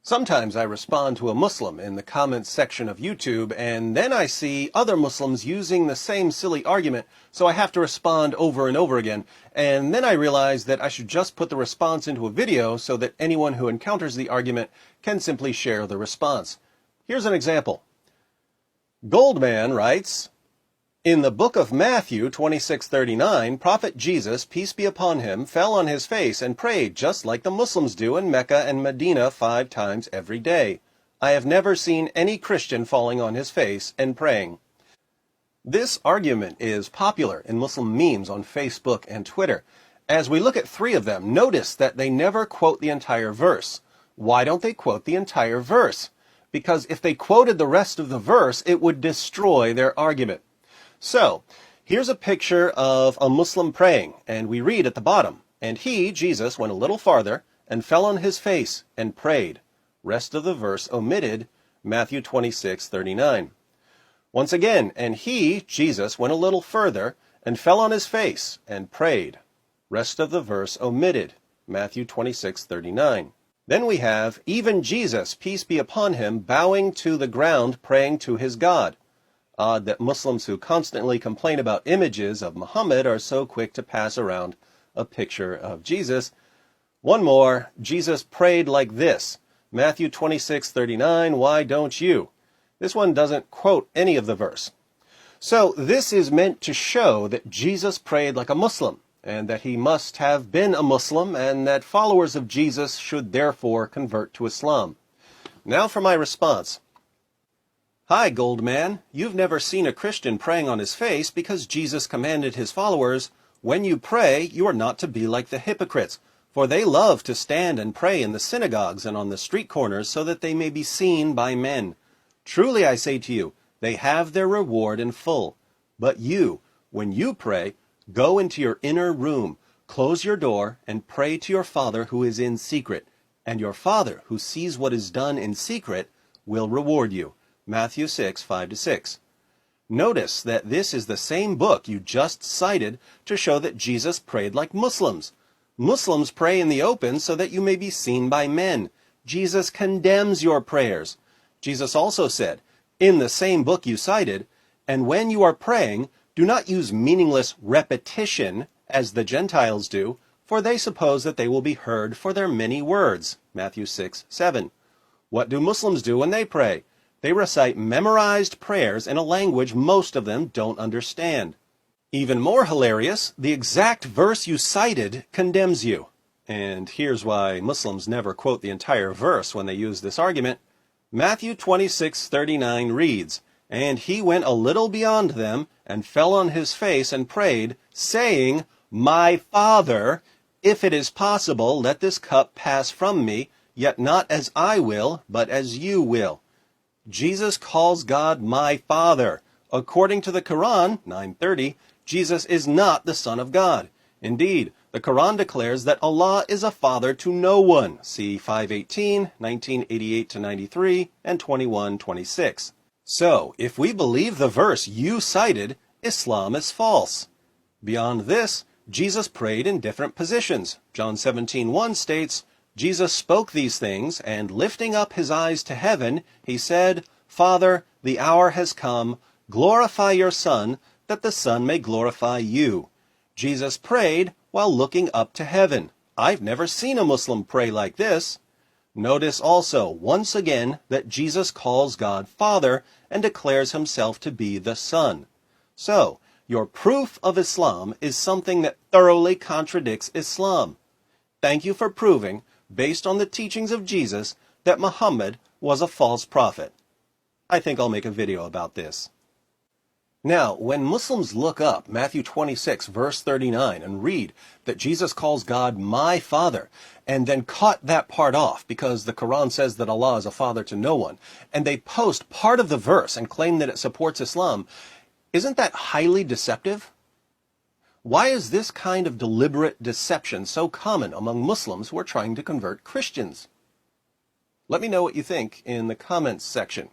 Sometimes I respond to a Muslim in the comments section of YouTube, and then I see other Muslims using the same silly argument, so I have to respond over and over again. And then I realize that I should just put the response into a video so that anyone who encounters the argument can simply share the response. Here's an example. Goldman writes, in the book of Matthew 26:39, Prophet Jesus, peace be upon him, fell on his face and prayed just like the Muslims do in Mecca and Medina 5 times every day. I have never seen any Christian falling on his face and praying. This argument is popular in Muslim memes on Facebook and Twitter. As we look at 3 of them, notice that they never quote the entire verse. Why don't they quote the entire verse? Because if they quoted the rest of the verse, it would destroy their argument. So, here's a picture of a Muslim praying, and we read at the bottom, and he, Jesus, went a little farther and fell on his face and prayed. Rest of the verse omitted, Matthew 26:39. Once again, and he, Jesus, went a little further and fell on his face and prayed. Rest of the verse omitted, Matthew 26:39. Then we have, even Jesus, peace be upon him, bowing to the ground, praying to his God. Odd that Muslims who constantly complain about images of Muhammad are so quick to pass around a picture of Jesus. One more, Jesus prayed like this, Matthew 26:39, why don't you? This one doesn't quote any of the verse. So this is meant to show that Jesus prayed like a Muslim, and that he must have been a Muslim, and that followers of Jesus should therefore convert to Islam. Now for my response. Hi, Goldman. You've never seen a Christian praying on his face because Jesus commanded his followers, when you pray, you are not to be like the hypocrites, for they love to stand and pray in the synagogues and on the street corners so that they may be seen by men. Truly I say to you, they have their reward in full. But you, when you pray, go into your inner room, close your door, and pray to your Father who is in secret, and your Father who sees what is done in secret will reward you. Matthew 6:5-6. Notice that this is the same book you just cited to show that Jesus prayed like Muslims. Muslims pray in the open so that you may be seen by men. Jesus condemns your prayers. Jesus also said, in the same book you cited, and when you are praying, do not use meaningless repetition as the Gentiles do, for they suppose that they will be heard for their many words. Matthew 6:7. What do Muslims do when they pray? They recite memorized prayers in a language most of them don't understand. Even more hilarious, the exact verse you cited condemns you. And here's why Muslims never quote the entire verse when they use this argument. Matthew 26:39 reads, and he went a little beyond them and fell on his face and prayed, saying, my Father, if it is possible, let this cup pass from me, yet not as I will, but as you will. Jesus calls God my Father. According to the Quran, 9:30, Jesus is not the Son of God. Indeed, the Quran declares that Allah is a father to no one. See 5:18, 1988-93, and 21:26. So, if we believe the verse you cited, Islam is false. Beyond this, Jesus prayed in different positions. John 17:1 states, Jesus spoke these things, and lifting up his eyes to heaven, he said, Father, the hour has come, glorify your Son, that the Son may glorify you. Jesus prayed while looking up to heaven. I've never seen a Muslim pray like this. Notice also, once again, that Jesus calls God Father and declares himself to be the Son. So, your proof of Islam is something that thoroughly contradicts Islam. Thank you for proving, based on the teachings of Jesus, that Muhammad was a false prophet. I think I'll make a video about this. Now, when Muslims look up Matthew 26, verse 39, and read that Jesus calls God my Father, and then cut that part off because the Quran says that Allah is a father to no one, and they post part of the verse and claim that it supports Islam, isn't that highly deceptive? Why is this kind of deliberate deception so common among Muslims who are trying to convert Christians? Let me know what you think in the comments section.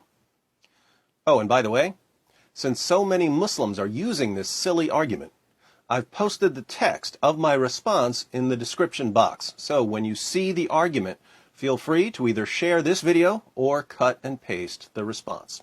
Oh, and by the way, since so many Muslims are using this silly argument, I've posted the text of my response in the description box. So when you see the argument, Feel free to either share this video or cut and paste the response.